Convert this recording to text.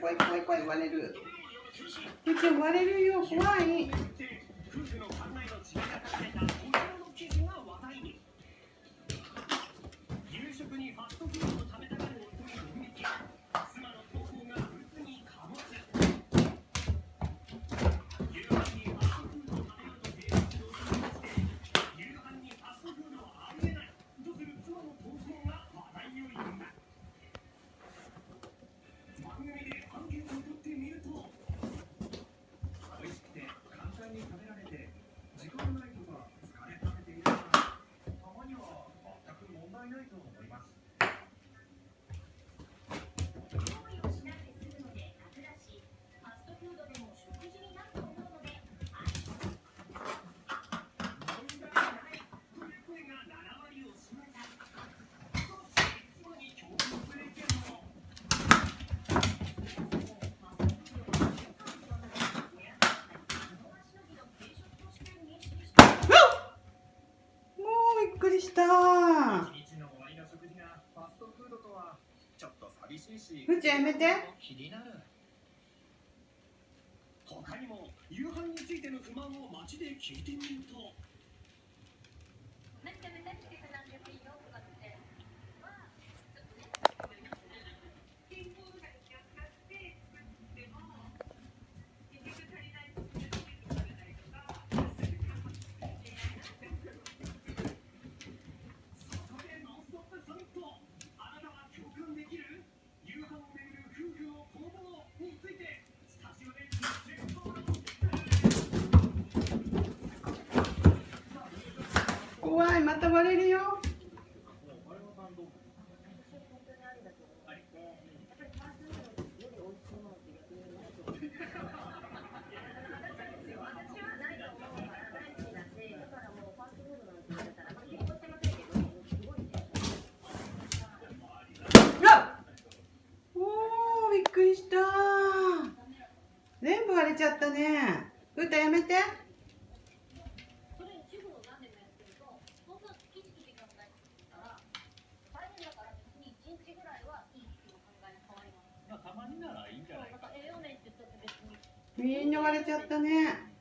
怖い怖い怖い割れる。うち割れるよ怖い。びっくりした。ふちやめて。他にも夕飯についての不満を街で聞いてみると。怖い、また割れるよ。おー、びっくりした。全部割れちゃったね。ふうたやめて。みんな割れちゃったね。